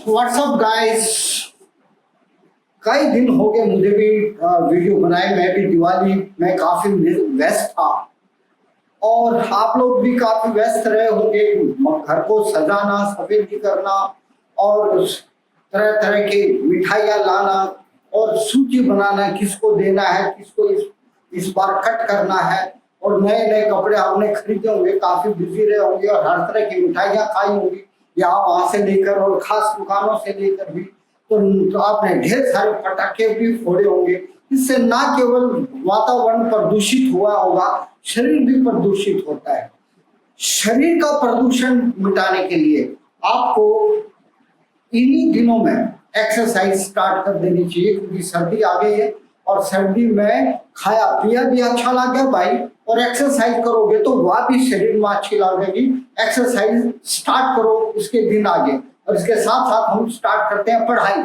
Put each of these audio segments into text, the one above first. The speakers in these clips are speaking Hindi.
व्हाट्सअप गाइस, कई दिन हो गए मुझे भी वीडियो बनाए। मैं भी दिवाली में काफी व्यस्त था और आप लोग भी काफी व्यस्त रहे होंगे। घर को सजाना, सफेदी करना और तरह तरह की मिठाइयाँ लाना और सूची बनाना, किसको देना है, किसको इस बार कट करना है, और नए नए कपड़े आपने खरीदे होंगे, काफी बिजी रहे होंगे और हर तरह की मिठाइयाँ खाई होंगी यहाँ वहां से लेकर और खास दुकानों से लेकर भी। तो आपने ढेर सारे पटाखे भी फोड़े होंगे। इससे ना केवल वातावरण प्रदूषित हुआ होगा, शरीर भी प्रदूषित होता है। शरीर का प्रदूषण मिटाने के लिए आपको इन्हीं दिनों में एक्सरसाइज स्टार्ट कर देनी चाहिए, क्योंकि सर्दी आ गई है और सर्दी में खाया पिया भी अच्छा लगे भाई, और एक्सरसाइज करोगे तो वह भी शरीर में अच्छी लगेगी। एक्सरसाइज स्टार्ट करो इसके दिन आगे। और इसके साथ साथ हम स्टार्ट करते हैं पढ़ाई।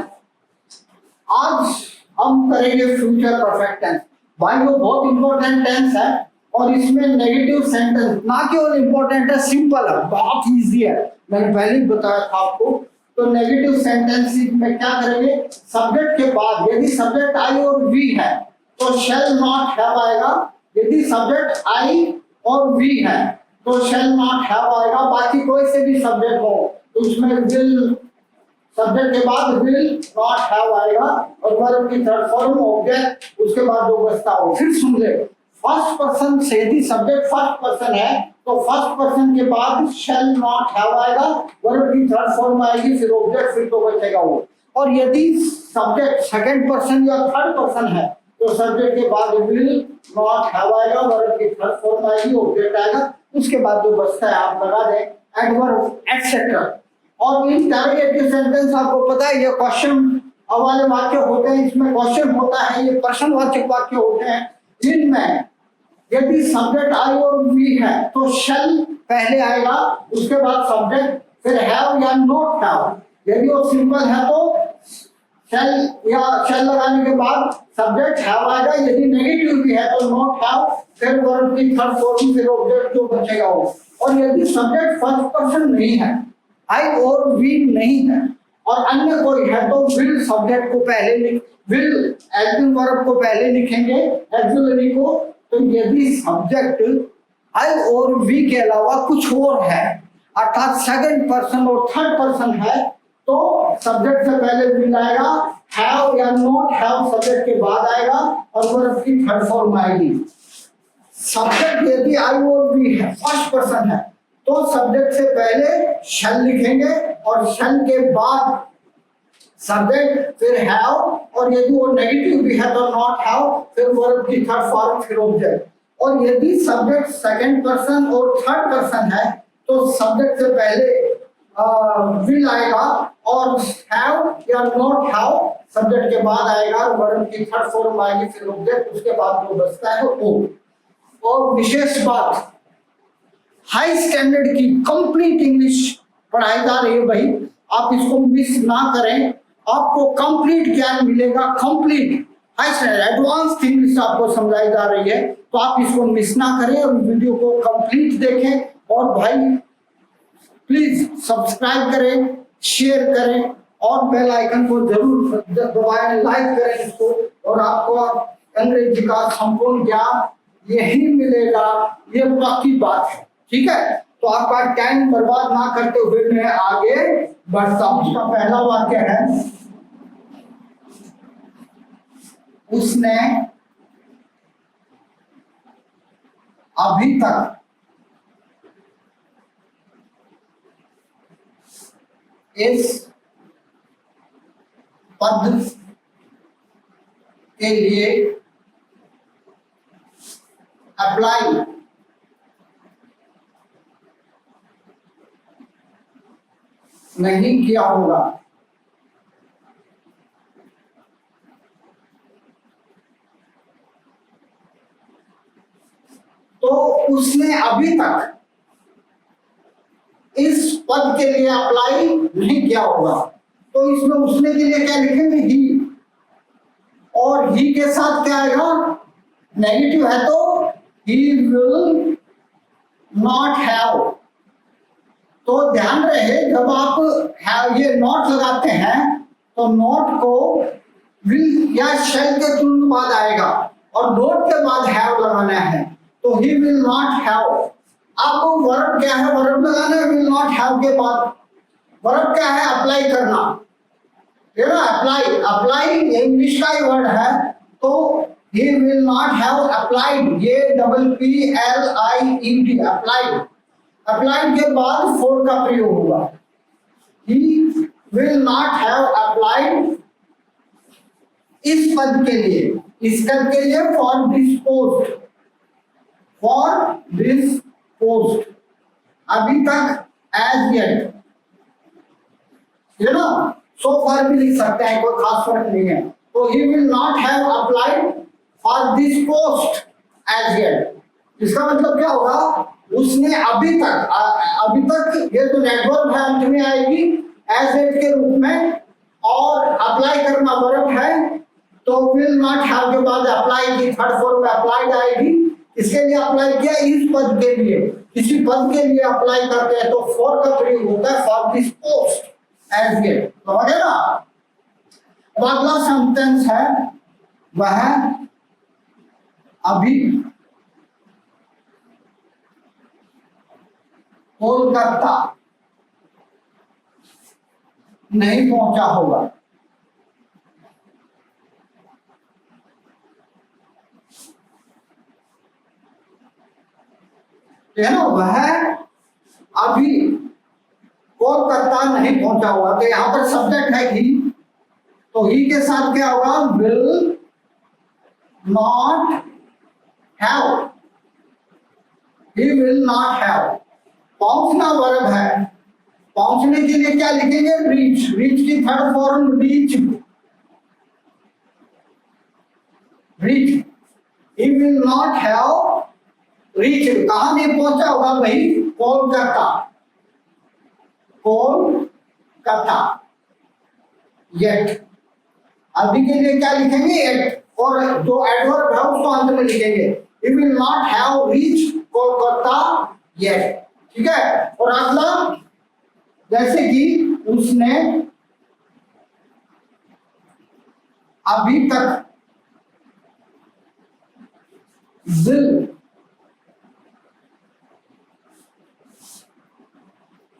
आज हम करेंगे फ्यूचर परफेक्ट टेंस। भाई वो बहुत इंपॉर्टेंट टेंस है और इसमें नेगेटिव सेंटेंस ना केवल इंपॉर्टेंट है, सिंपल है, बहुत इजी है। मैंने पहले ही बताया था आपको। तो नेगेटिव सेंटेंस में क्या करेंगे, सब्जेक्ट के बाद यदि सब्जेक्ट आई और वी है तो शैल नॉट हैव आएगा। यदि सब्जेक्ट आई और वी है तो शैल नॉट हैव आएगा। बाकी कोई से भी सब्जेक्ट हो तो उसमें विल, सब्जेक्ट के बाद विल नॉट हैव आएगा और वर्ब की थर्ड फॉर्म ऑब्जेक्ट, उसके बाद जो बचता हो। फिर सुन ले, फर्स्ट पर्सन से यदि सब्जेक्ट फर्स्ट पर्सन है तो फर्स्ट पर्सन के बाद शैल नॉट हैव आएगा, वर्ब की थर्ड फॉर्म आएगी, फिर ऑब्जेक्ट, फिर तो बचेगा वो। और यदि सब्जेक्ट सेकंड पर्सन या थर्ड पर्सन है तो सब्जेक्ट के बाद विल नॉट हैव आएगा, वर्ब की थर्ड फॉर्म आएगी, ऑब्जेक्ट आएगा, उसके बाद जो बचता है आप लगा दें एडवर्ब एटसेट्रा। और इंटरोगेटिव सेंटेंस आपको पता है ये क्वेश्चन वाले वाक्य होते हैं, इसमें क्वेश्चन होता है, ये प्रश्नवाचक वाक्य होते हैं। जिनमें यदि सब्जेक्ट आई और वी है तो शैल पहले आएगा, उसके बाद सब्जेक्ट, फिर हैव या नॉट हैव। यदि वो सिंपल है तो शैल या शैल लगाने के बाद सब्जेक्ट हैव आएगा। यदि नेगेटिव भी है तो नॉट हैव, फिर वर्ब की थर्ड फॉर्म, फिर ऑब्जेक्ट जो बचेगा वो। और यदि सब्जेक्ट फर्स्ट पर्सन नहीं है, आई और वी नहीं है और अन्य कोई है तो विल सब्जेक्ट को पहले विल एक्टिव वर्ब को पहले लिखेंगे, एक्सिलरी को। तो यदि सब्जेक्ट आई और वी के अलावा कुछ और है, अर्थात सेकंड पर्सन और थर्ड पर्सन है, तो सब्जेक्ट से पहले विल आएगा, हैव या नॉट हैव सब्जेक्ट के बाद आएगा और वर्ब की थर्ड फॉर्म आएगी। सब्जेक्ट यदि आई और वी है, फर्स्ट पर्सन है, तो सब्जेक्ट से पहले शैल लिखेंगे और शैल के बाद सब्जेक्ट, फिर हैव, और यदि वो नेगेटिव भी है तो नॉट हैव, फिर वर्ब की थर्ड फॉर्म, फिर ऑब्जेक्ट। और यदि सब्जेक्ट सेकंड पर्सन और थर्ड पर्सन है तो सब्जेक्ट से पहले विल आएगा और हैव या नॉट हैव सब्जेक्ट के बाद आएगा और वर्ब की थर्ड फॉर्म आएगी, फिर ऑब्जेक्ट, उसके बाद जो बचता है वो। और विशेष बात, हाई स्टैंडर्ड की कंप्लीट इंग्लिश पढ़ाई जा रही है भाई, आप इसको मिस ना करें। आपको कंप्लीट ज्ञान मिलेगा, complete high standard advance English आपको समझाई जा रही है, तो आप इसको मिस ना करें और वीडियो को कंप्लीट देखें। और भाई प्लीज सब्सक्राइब करें, शेयर करें और बेल आइकन को जरूर दबाएं, लाइक करें इसको, और आपको अंग्रेजी का संपूर्ण ज्ञान यही मिलेगा, ये पक्की बात है। ठीक है, तो आपका टाइम बर्बाद ना करते हुए मैं आगे बढ़ता हूं। उसका पहला वाक्य है, उसने अभी तक इस पद के लिए अप्लाई नहीं किया होगा। तो उसने अभी तक इस पद के लिए अप्लाई नहीं किया होगा। तो इसमें उसने के लिए क्या लिखेंगे, ही, और ही के साथ क्या आएगा, नेगेटिव है तो ही विल नॉट हैव। तो ध्यान रहे, जब आप ये ये नॉट लगाते हैं तो नॉट को विल या शैल के तुरंत बाद आएगा और नॉट के बाद हैव लगाना है, तो ही विल नॉट हैव। आपको वर्ब क्या है, वर्ब लगाना है विल नॉट हैव के बाद। वर्ब क्या है, अप्लाई करना, है ना, अप्लाई। अप्लाई इंग्लिश का ही वर्ड है, तो he will not have applied, ये double P L I E D, applied. Applied के बाद फोर का प्रयोग होगा। he will not have applied इस पद के लिए, इस पद के लिए for this post, for this post. अभी तक एज येट, यू नो, सो फार भी लिख सकते हैं, कोई खास फर्क नहीं है। तो he will not have applied for this post as yet, इसका मतलब क्या होगा, उसने अभी तक ये तो नेटवर्क है, अंत में आएगी एज एट के रूप में, और अप्लाई करना वर्ब है, तो विल नॉट हैव के बाद अप्लाई की थर्ड फॉर्म में अप्लाइड आएगी। इसके लिए अप्लाई किया, इस पद के लिए, किसी पद के लिए अप्लाई करते हैं तो फॉर का प्रयोग होता है, for this post as yet, समझ गए ना। अब अगला सेंटेंस है वह अभी कोलकाता नहीं पहुंचा होगा। है ना, वह अभी कोलकाता नहीं पहुंचा होगा, तो यहां पर सब्जेक्ट है ही, तो ही के साथ क्या होगा, will not have, he will not have. पहुंचना वर्ब है, पहुंचने के लिए क्या लिखेंगे, रीच। रीच की third form reach, reach. He will not have reach, कहां नहीं पहुंचा होगा भाई, कोलकाता, कोलकाता येट। अभी के लिए क्या लिखेंगे, येट, और जो एडवर्ब है उसको अंत में लिखेंगे, he will not have reached Kolkata yet, ठीक है। और अगला, जैसे कि उसने अभी तक दिल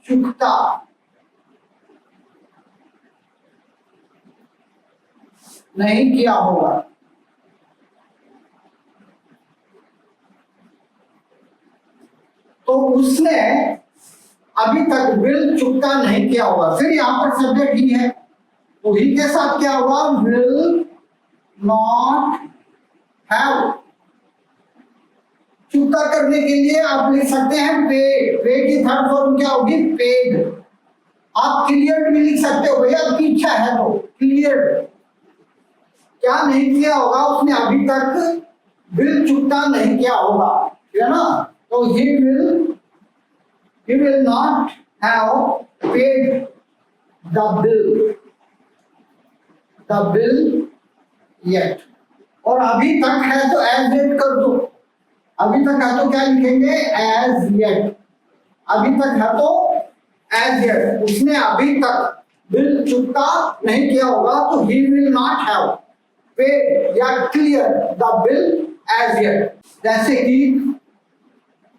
चुकता नहीं किया होगा। तो उसने अभी तक विल चुकता नहीं किया होगा। फिर यहां पर सब्जेक्ट ही है, तो ही के साथ क्या होगा, विल नॉट हैव। चुकता करने के लिए आप लिख सकते हैं पे, पे की थर्ड फॉर्म क्या होगी, पेड। आप क्लियर भी लिख सकते हो, भैया आपकी इच्छा है तो क्लियर। क्या नहीं किया होगा, उसने अभी तक बिल चुकता नहीं किया होगा, ठीक है ना। तो he will not have paid the bill yet। और अभी तक है तो as yet कर दो, अभी तक है तो क्या लिखेंगे, as yet। अभी तक है तो as yet, उसने अभी तक बिल चुकता नहीं किया होगा, तो he will not have paid या clear the bill as yet। जैसे कि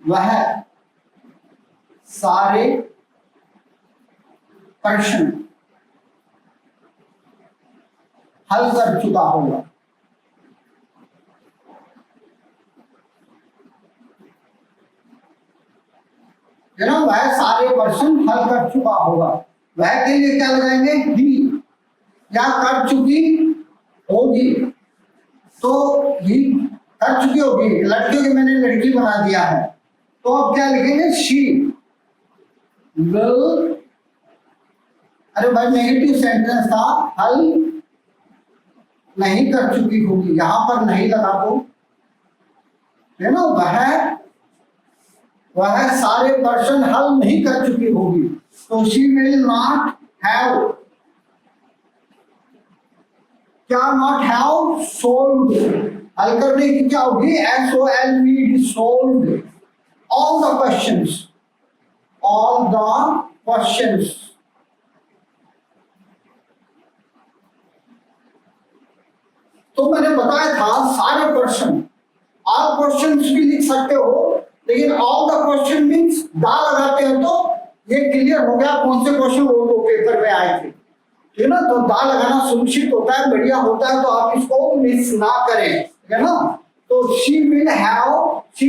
वह सारे प्रश्न हल कर चुका होगा। वह सारे प्रश्न हल कर चुका होगा। वह के लिए क्या लगाएंगे, ही, या कर चुकी होगी, तो ही कर चुकी होगी। लड़कियों की मैंने लड़की बना दिया है, तो अब क्या लिखेंगे, शी विल। अरे भाई नेगेटिव सेंटेंस था, हल नहीं कर चुकी होगी, यहां पर नहीं लगा तो, है ना। वह सारे प्रश्न हल नहीं कर चुकी होगी, तो शी विल नॉट हैव, क्या नॉट हैव सोल्ड। हल करने की क्या होगी, SOLVED, sold all the questions, all the questions। तो मैंने बताया था सारे क्वेश्चन, ऑल क्वेश्चन भी लिख सकते हो, लेकिन ऑल द क्वेश्चन मीन्स दा लगाते हो तो ये क्लियर हो गया कौन से क्वेश्चन वो पेपर में आए थे, ठीक है ना। तो दा लगाना सुनिश्चित होता है, बढ़िया होता है, तो आप इसको मिस ना करें, ठीक है ना। तो she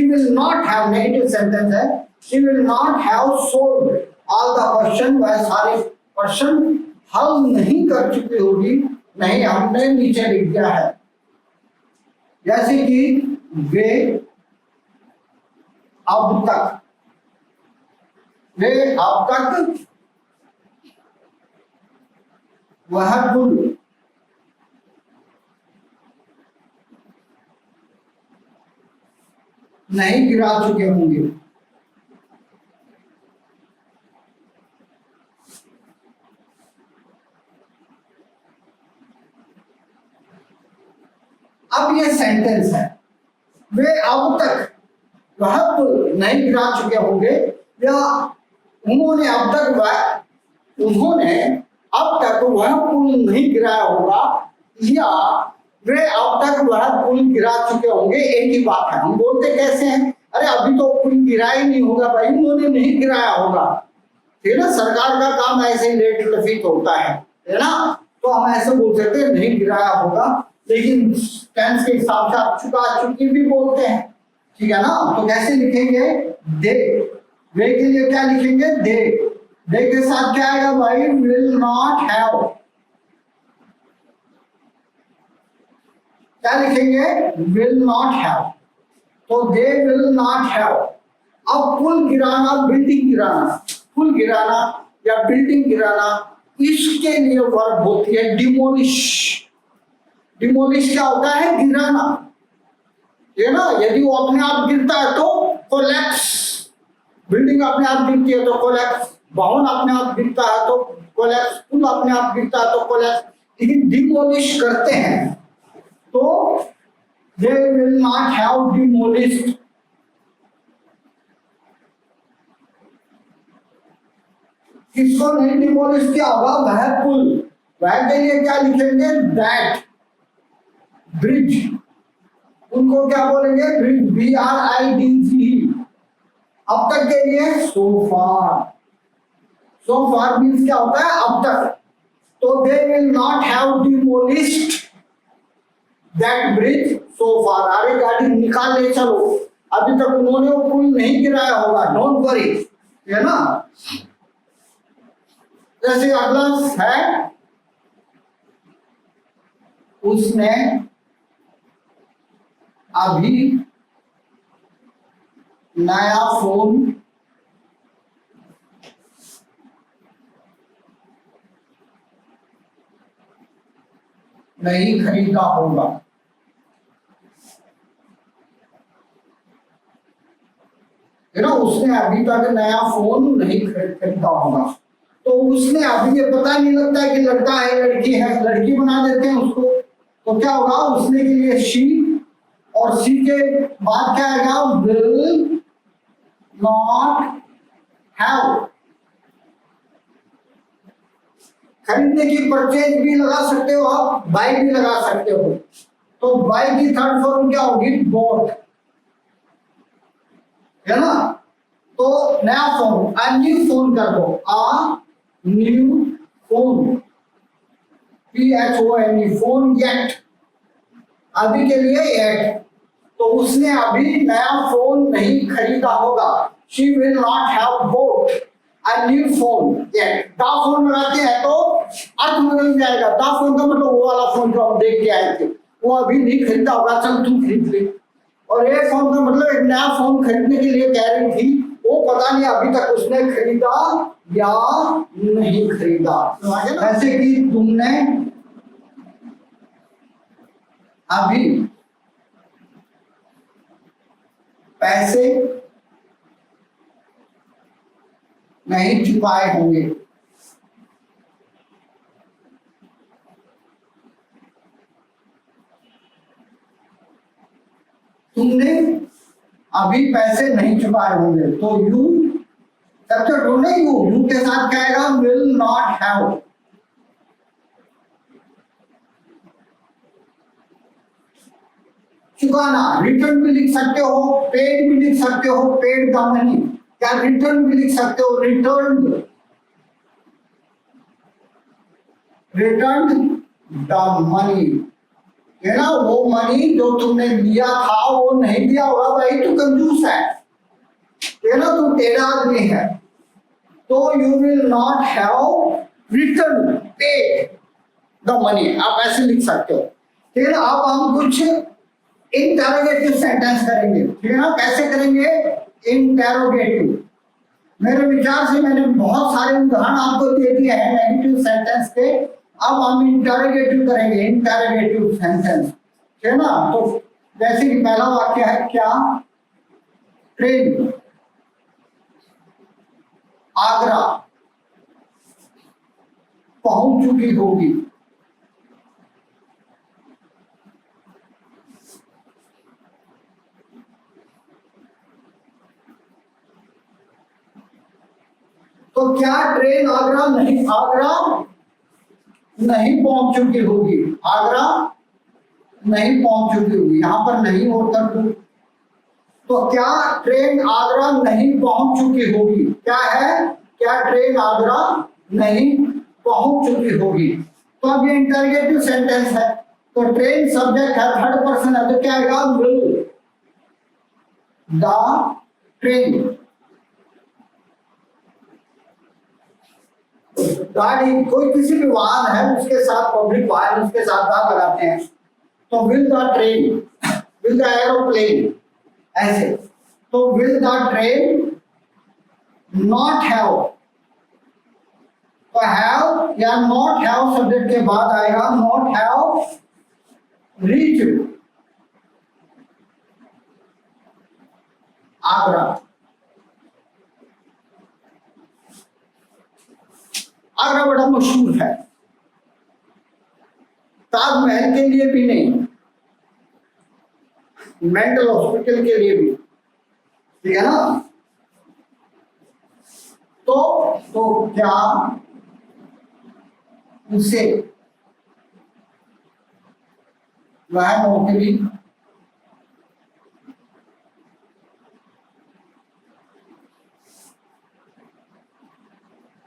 will not have negative sentence है, she will not have solved all the question, वह सारे क्वेश्चन हल नहीं कर चुकी होगी, नहीं हमने नीचे लिख दिया है। जैसे कि वे अब तक वह पुल नहीं गिरा चुके होंगे। अब ये सेंटेंस है, वे अब तक वह पुल नहीं गिरा चुके होंगे, या उन्होंने अब तक वह पुल नहीं गिराया होगा, या वे अब तक वह पुल गिरा चुके होंगे, एक ही बात है। हम बोलते कैसे हैं, अरे अभी तो पुल गिरा ही नहीं होगा भाई, उन्होंने नहीं गिराया होगा, ठीक है ना। सरकार का काम ऐसे ही लेट लफीत होता है ना, तो हम ऐसे बोल सकते हैं नहीं गिराया होगा, लेकिन टेंस के हिसाब से आप चुका चुकी भी बोलते हैं, ठीक है ना। तो कैसे लिखेंगे, दे, वे के लिए क्या लिखेंगे, दे के साथ क्या आएगा भाई, विल नॉट हैव, क्या लिखेंगे, विल नॉट हैव, तो दे विल नॉट हैव। अब पुल गिराना, बिल्डिंग गिराना, पुल गिराना या बिल्डिंग गिराना, इसके लिए वर्ब होती है डिमोलिश। डिमोलिश क्या होता है, गिराना, ये ना। यदि वो अपने आप गिरता है तो कोलैप्स, बिल्डिंग अपने आप गिरती है तो कोलैप्स, भवन अपने आप गिरता है तो कोलैप्स, पुल अपने आप गिरता है तो कोलैप्स, लेकिन डिमोलिश करते हैं तो they will not have demolished। किसको नहीं डिमोलिश किया होगा, वह पुल, वह के लिए क्या लिखेंगे, दैट ब्रिज, उनको क्या बोलेंगे, ब्रिज, BRIDG। अब तक के लिए so far मीन्स क्या होता है, अब तक, तो they will not have demolished that bridge so far। अरे गाड़ी निकाल ले चलो, अभी तक उन्होंने वो पुल नहीं गिराया होगा, डोंट वरी, है ना। जैसे अगला है, उसने अभी नया फोन नहीं खरीदा होगा, है ना। उसने अभी तक नया फोन नहीं खरीदा होगा, तो उसने अभी, ये पता नहीं लगता है कि लड़का है लड़की है, लड़की बना देते हैं उसको, तो क्या होगा, उसने के लिए शी, और शी के बाद क्या आएगा, विल नॉट हैव। खरीदने की परचेज भी लगा सकते हो आप, बाई भी लगा सकते हो, तो बाई की थर्ड फॉर्म क्या होगी, बॉट, है ना। तो नया फोन, अ न्यू फोन कर दो, a new phone, PHONE, phone yet, अभी के लिए येट, तो उसने अभी नया फोन नहीं खरीदा होगा, she will not have bought a new phone yet। दा फोन लगाते हैं तो अर्थ बदल जाएगा, दा फोन का मतलब वो वाला फोन जो हम देख के आए थे, वो अभी नहीं खरीदा होगा, चल तू खरीद ले। और एक फोन का मतलब एक नया फोन खरीदने के लिए कह रही थी, वो पता नहीं अभी तक उसने खरीदा या नहीं खरीदा। ऐसे कि तुमने अभी पैसे नहीं चुकाए होंगे, तुमने अभी पैसे नहीं चुकाए होंगे, तो यू सबसे ढूंढे, यू के साथ क्या आएगा, विल नॉट हैव। चुकाना, रिटर्न भी लिख सकते हो, पेड भी लिख सकते हो, पेड द मनी, या रिटर्न भी लिख सकते हो, रिटर्न द मनी, है ना। वो मनी जो तुमने लिया था वो नहीं दिया होगा भाई, तू कंजूस है ना, तू टेढ़ा आदमी है, तो you will not have return पे द मनी, आप ऐसे लिख सकते हो। ठीक है ना। अब हम कुछ इंटेरोगेटिव सेंटेंस करेंगे, ठीक है ना। कैसे करेंगे? इंटेरोगेटिव। मेरे विचार से मैंने बहुत सारे उदाहरण आपको दे दिए हैं नेगेटिव सेंटेंस के, अब हम इंटेरोगेटिव करेंगे, इंटेरोगेटिव सेंटेंस, ठीक है ना। तो जैसे कि पहला वाक्य है, क्या ट्रेन आगरा पहुंच चुकी होगी? तो क्या ट्रेन आगरा नहीं पहुंच चुकी होगी? आगरा नहीं पहुंच चुकी होगी, यहां पर नहीं और कर दो। तो क्या ट्रेन आगरा नहीं पहुंच चुकी होगी? क्या है? क्या ट्रेन आगरा नहीं पहुंच चुकी होगी? तो अब ये इंटरोगेटिव सेंटेंस है, तो ट्रेन सब्जेक्ट है, थर्ड पर्सन है, तो क्या आएगा? Will the train. गाड़ी, कोई किसी भी वाहन है उसके साथ, पब्लिक वाहन उसके साथ द लगाते हैं, तो will the train, will the aeroplane, ऐसे। तो will the train not have, तो हैव या नॉट हैव सब्जेक्ट के बाद आएगा not have reach Agra. Agra बड़ा मशहूर है, ताजमहल के लिए भी नहीं, मेंटल हॉस्पिटल के लिए भी, ठीक है ना। तो क्या उसे वह नौकरी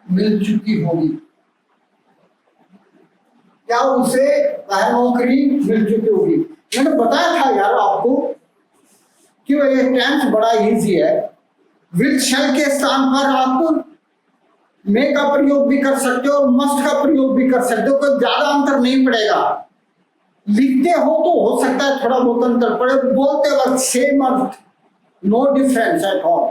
मिल चुकी होगी? क्या उसे वह नौकरी मिल चुकी होगी? मैंने बताया था यार आपको कि ये टेंस बड़ा इजी है। विल शैल के स्थान पर आप मे का प्रयोग भी कर सकते हो और मस्ट का प्रयोग भी कर सकते हो, कोई ज्यादा अंतर नहीं पड़ेगा। लिखते हो तो हो सकता है थोड़ा बहुत अंतर पड़े, बोलते वक्त सेम अर्थ, नो डिफरेंस एट ऑल।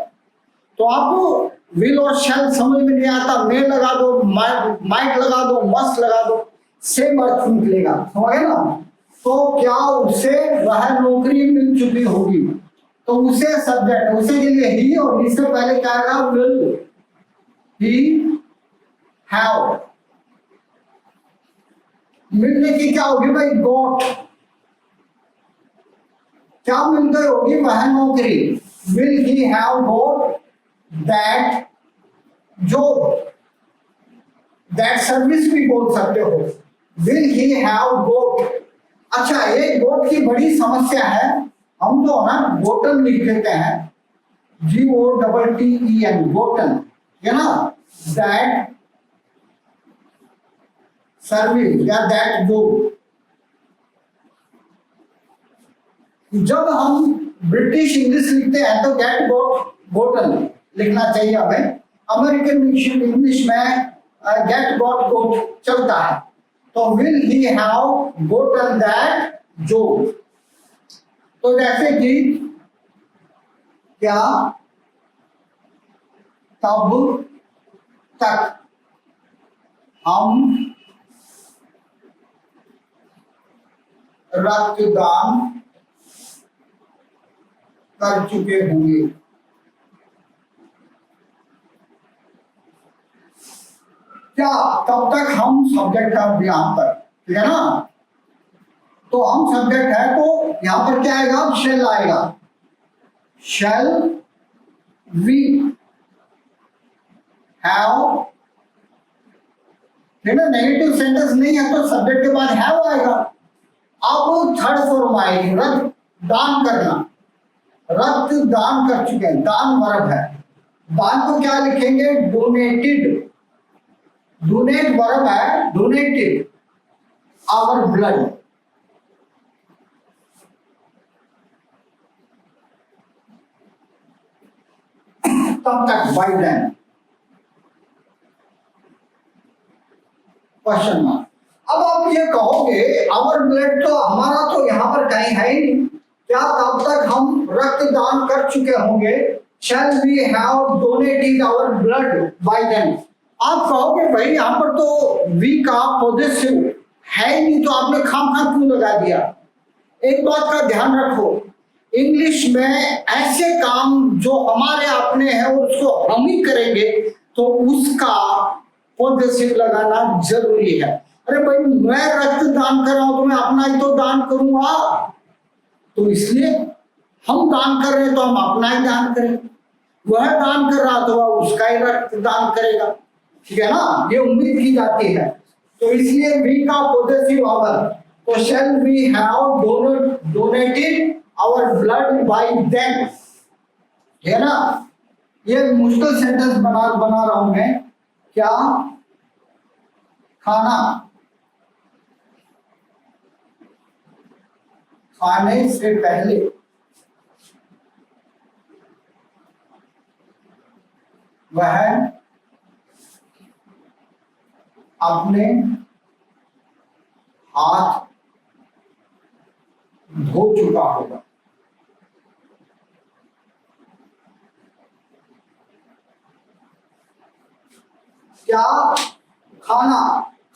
तो आप विल और शैल समझ में नहीं आता, मे लगा दो, माइट लगा दो, मस्ट लगा दो, सेम अर्थ निकलेगा, समझ गए ना। तो क्या उसे वह नौकरी मिल चुकी होगी? तो उसे सब्जेक्ट, उसे के लिए ही, और इससे पहले क्या आएगा? Will he have. मिलने की क्या होगी भाई? गॉट। क्या मिल गई होगी? वह नौकरी। Will he have got that job, that service भी बोल सकते हो। Will he have got. अच्छा, ये गॉट की बड़ी समस्या है, हम तो ना गोटन लिख देते हैं, GOTTEN, गोटन, है ना। दैट सर्विस या दैट जॉब। जब हम ब्रिटिश इंग्लिश लिखते हैं तो गेट गॉट गोटन लिखना चाहिए हमें। अमेरिकन इंग्लिश में गेट गॉट गोट चलता है। तो will he have Gotan that job. तो जैसे कि क्या तब तक हम रक्तदान कर चुके होंगे। क्या तब तक हम सब्जेक्ट का यहां पर, ठीक है ना। तो हम सब्जेक्ट है, तो यहां पर क्या आएगा? शेल आएगा। शेल वी हैव, ठीक है। नेगेटिव सेंटेंस नहीं है तो सब्जेक्ट के बाद हैव आएगा। अब थर्ड फॉर्म आएगी, दान करना, रक्त दान कर चुके हैं, दान वर्ब है। दान को क्या लिखेंगे? डोनेटेड। डोनेट वर्ब है, डोनेटेड आवर ब्लड। तब तक बाई देन। Question mark. अब आप ये कहोगे आवर ब्लड, तो हमारा तो यहाँ पर कहीं है ही नहीं, क्या तब तक हम रक्तदान कर चुके होंगे? Shall we have donated our blood by them. आप कहोगे भाई यहाँ पर तो वी का पॉजिटिव है ही नहीं, तो आपने खामखा क्यों लगा दिया? एक बात का ध्यान रखो, इंग्लिश में ऐसे काम जो हमारे अपने हैं उसको हम ही करेंगे तो उसका पॉजिटिव लगाना जरूरी है। अरे भाई मैं रक्तदान कर रहा हूं तो मैं अपना ही तो दान करूंगा, तो इसलिए हम दान कर रहे हैं तो हम अपना ही दान करें। वह दान कर रहा तो वह उसका ही रक्तदान करेगा, ठीक है ना, ये उम्मीद की जाती है। तो इसलिए वी का पॉजिटिव आवर, तो shall we have donated our blood by them, है ना। ये मुश्किल सेंटेंस बना रहा हूं मैं। क्या? खाना, खाने से पहले वह अपने हाथ धो चुका होगा। क्या? खाना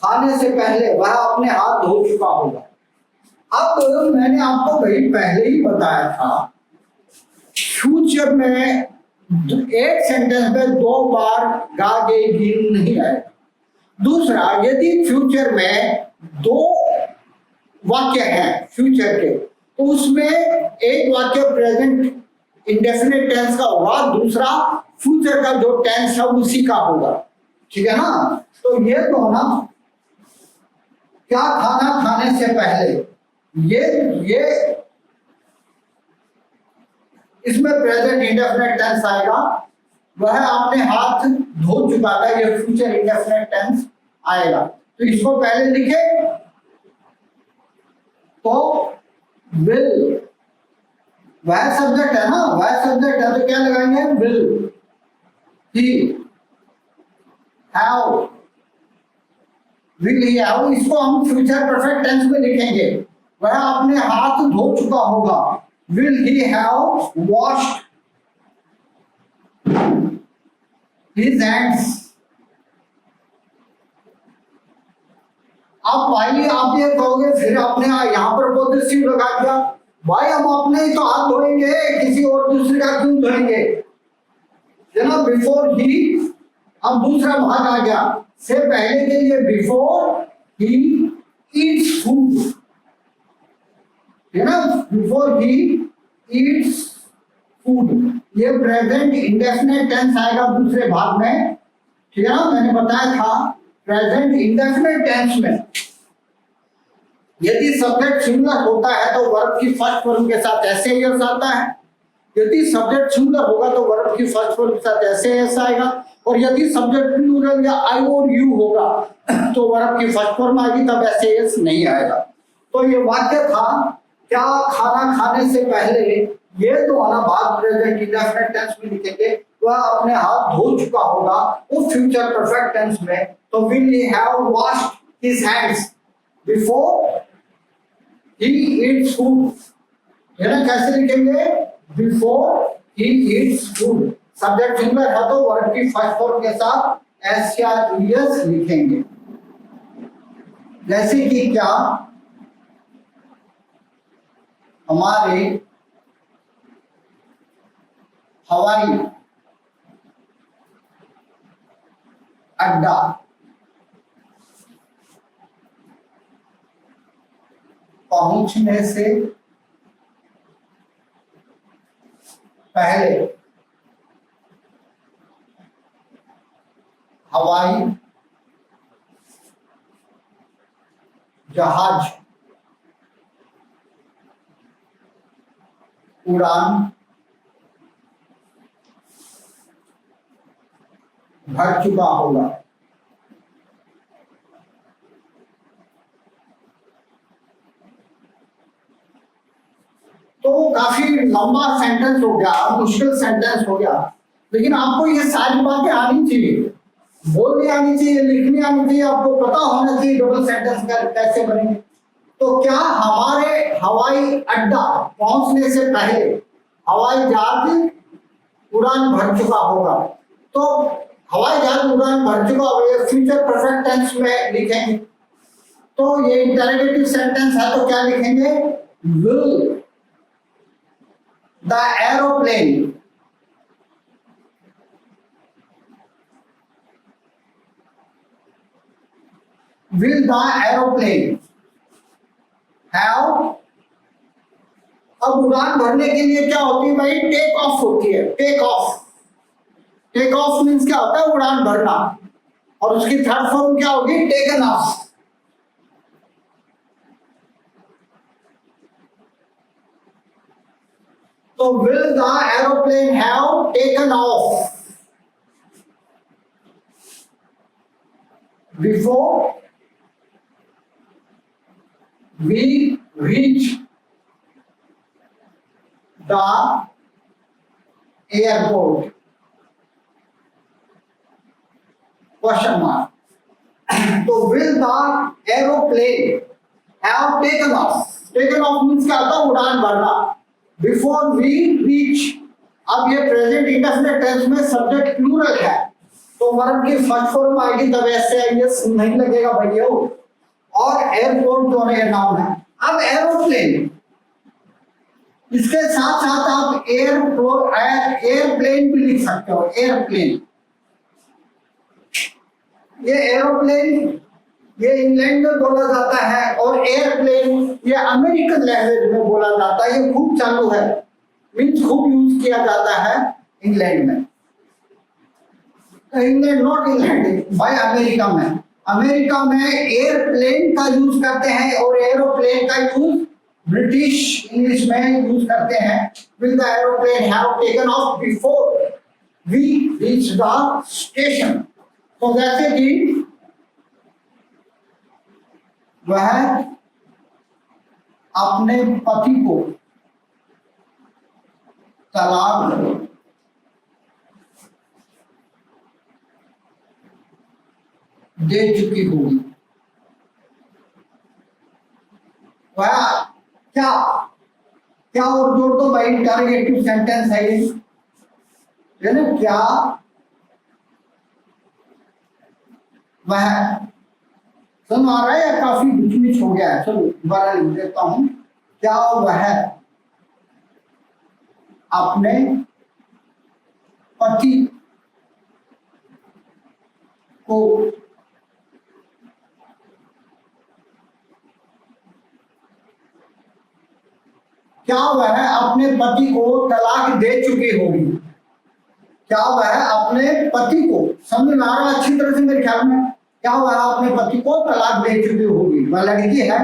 खाने से पहले वह अपने हाथ धो चुका होगा। अब मैंने आपको कहीं पहले ही बताया था, फ्यूचर में एक सेंटेंस में दो बार गा गई गिन नहीं है। दूसरा, यदि फ्यूचर में दो वाक्य हैं फ्यूचर के, तो उसमें एक वाक्य प्रेजेंट इंडेफिनिट टेंस का होगा, दूसरा फ्यूचर का जो टेंस है उसी का होगा, ठीक है ना। तो ये तो ना, क्या खाना खाने से पहले, ये इसमें प्रेजेंट इंडेफिनिट टेंस आएगा। वह अपने हाथ धो चुका था, ये फ्यूचर इंडेफिनिट टेंस आएगा। तो इसको पहले लिखे तो विल, वह सब्जेक्ट है ना, वह सब्जेक्ट है तो क्या लगाएंगे? Will he have, will he have, इसको हम फ्यूचर परफेक्ट टेंस में लिखेंगे। वह अपने हाथ धो चुका होगा, will he have washed his hands. अब भाई आप ये कहोगे फिर आपने यहाँ पर पॉजिटिव लगा दिया। भाई हम अपने ही तो हाथ धोएंगे, किसी और दूसरे का क्यों धोएंगे, है ना। बिफोर ही, अब दूसरा भाग आ गया, से पहले के लिए बिफोर ही ईट्स फूड, है ना, बिफोर ही ईट्स फूड, ये प्रेजेंट इंडेफिनिट टेंस आएगा दूसरे भाग में, ठीक है ना। मैंने बताया था प्रेजेंट इंडेफिनिट टेंस में यदि सब्जेक्ट सिंगुलर होता है तो वर्ब की फर्स्ट फॉर्म के साथ ऐसे एस आता है, यदि सब्जेक्ट सिंगुलर होगा तो वर्ब की फर्स्ट फॉर्म के साथ ऐसे एस आएगा, और यदि सब्जेक्ट प्लूरल या आई और यू होगा तो वर्ब की फर्स्ट फॉर्म आएगी, तब ऐसे एस नहीं आएगा। तो ये वाक्य था, क्या खाना खाने से पहले, ये तो वाला भाग प्रेजेंट इंडेफिनिट टेंस में लिखेंगे, वह अपने हाथ धो चुका होगा, वो फ्यूचर परफेक्ट टेंस में, तो will he have washed his hands before he eats food, है ना। कैसे लिखेंगे? Before he eats food, subject singular है तो वर्ब की फर्स्ट फॉर्म के साथ एस या ईएस लिखेंगे। जैसे कि क्या, हमारे हवाई अड्डा पहुंचने से पहले हवाई जहाज उड़ान भर चुका होगा। तो काफी लंबा सेंटेंस हो गया, मुश्किल सेंटेंस हो गया, लेकिन आपको ये सारी बातें आनी चाहिए, बोलनी आनी चाहिए, लिखनी आनी चाहिए, आपको पता होना चाहिए डबल सेंटेंस कैसे बनेंगे। तो क्या हमारे हवाई अड्डा पहुंचने से पहले हवाई जहाज उड़ान भर चुका होगा? तो हवाई जहाज उड़ान भर चुका होगा फ्यूचर परफेक्ट टेंस में लिखेंगे। तो ये इंटरोगेटिव सेंटेंस है तो क्या लिखेंगे? Will the aeroplane have. अब उड़ान भरने के लिए क्या होती है भाई? टेक ऑफ होती है। टेक ऑफ मीन्स क्या होता है? उड़ान भरना। और उसकी थर्ड फॉर्म क्या होगी? Taken off. तो will the aeroplane have taken off before we reach the airport? Question mark. तो will the aeroplane have taken off? Taken off means क्या होता है? उड़ान भरना। Before we reach, अब ये प्रेजेंट इंडेफिनिट टेंस में सब्जेक्ट प्लूरल है, तो वर्ब की फर्स्ट फॉर्म आएगी तब ऐसे आएगी, नहीं लगेगा भैया। और एयरपोर्ट जो है नाउन है। अब एरोप्लेन, इसके साथ साथ आप एयरप्लेन भी लिख सकते हो। एयरप्लेन, ये एरोप्लेन ये इंग्लैंड में बोला जाता है और एयरप्लेन ये अमेरिकन लैंग्वेज में बोला जाता है। ये खूब चालू है, मीन्स खूब यूज किया जाता है इंग्लैंड में। इंग्लैंड नॉट इंग्लैंड भाई, अमेरिका में। अमेरिका में एयरप्लेन का यूज करते हैं और एरोप्लेन का यूज ब्रिटिश इंग्लिश में यूज करते हैं। Will the aeroplane have taken off before we reach the station? तो जैसे कि वह अपने पति को तलाक दे चुकी होगी। वह क्या क्या और जोड़ दो भाई, इंटरोगेटिव सेंटेंस है ये ना। क्या वह, समझ आ रहा है या काफी बीच हो गया है? चलो दोबारा लिख देता हूं। क्या वह अपने पति को क्या वह अपने पति को तलाक दे चुकी होगी? क्या वह अपने पति को, समझ में आ रहा अच्छी तरह से मेरे ख्याल में? क्या वह अपने पति को तलाक दे चुकी होगी? वह लड़की है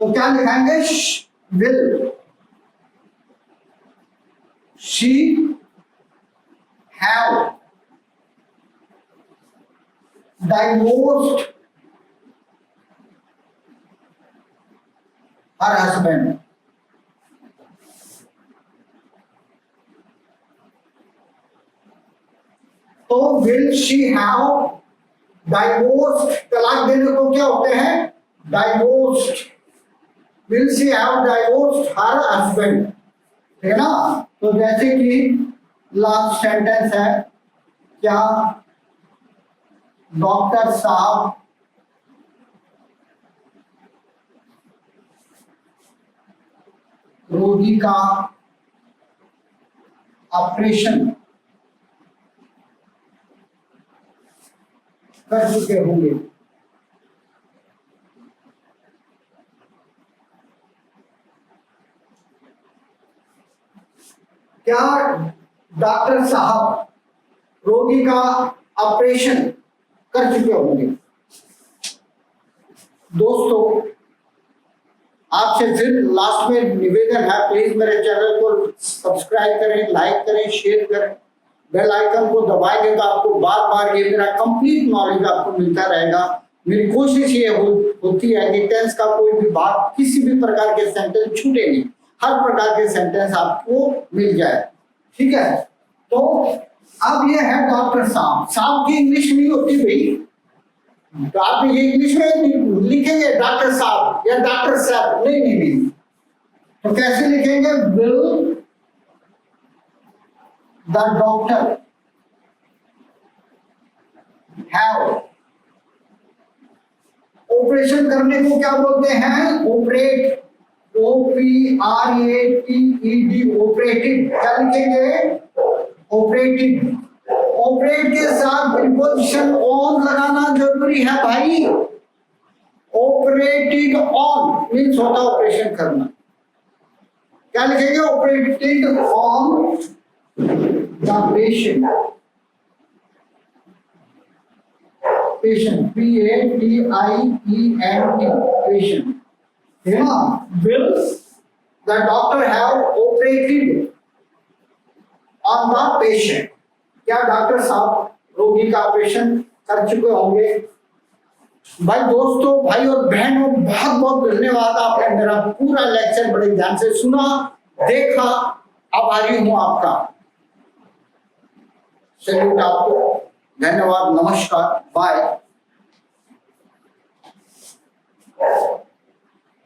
तो क्या लिखाएंगे? Will she have divorced her husband. तो विल शी हैव डाइवोर्स्ड, तलाक देने को क्या होते हैं? Divorced. Will she have divorced her husband, ठीक है ना। तो जैसे कि लास्ट सेंटेंस है, क्या डॉक्टर साहब रोगी का ऑपरेशन कर चुके होंगे? क्या डॉक्टर साहब रोगी का ऑपरेशन कर चुके होंगे? दोस्तों, आपसे फिर लास्ट में निवेदन है, प्लीज मेरे चैनल को सब्सक्राइब करें, लाइक करें, शेयर करें, बेल आइकन को दबाएंगे तो आपको बार बार ये मेरा कंप्लीट नॉलेज आपको मिलता रहेगा। मेरी कोशिश ये होती है कि टेंस का कोई भी बात, किसी भी प्रकार के सेंटेंस छूटे नहीं, हर प्रकार के सेंटेंस आपको मिल जाए। ठीक है, तो अब ये है डॉक्टर साहब। साहब की इंग्लिश नहीं होती भाई, तो आप ये इंग्लिश में लिखेंगे डॉक्टर साहब या डॉक्टर साहब, नहीं नहीं नहीं, तो कैसे लिखेंगे? Will the doctor have. Operation करने को क्या बोलते हैं? Operate, OPRATED, operating. क्या लिखेंगे? ऑपरेटिंग। ऑपरेट के साथ प्रीपोजिशन ऑन लगाना जरूरी है भाई। ऑपरेटेड ऑन मीन्स होता ऑपरेशन करना। क्या लिखेंगे? Operated on the patient. Patient, PATIENT, patient है ना। Will the doctor have operated on the patient. क्या डॉक्टर साहब रोगी का ऑपरेशन कर चुके होंगे? भाई दोस्तों, भाई और बहनों, बहुत बहुत धन्यवाद। आपने मेरा पूरा लेक्चर बड़े ध्यान से सुना, देखा, आभारी हूं आपका। सैल्यूट आपको, धन्यवाद, नमस्कार, बाय।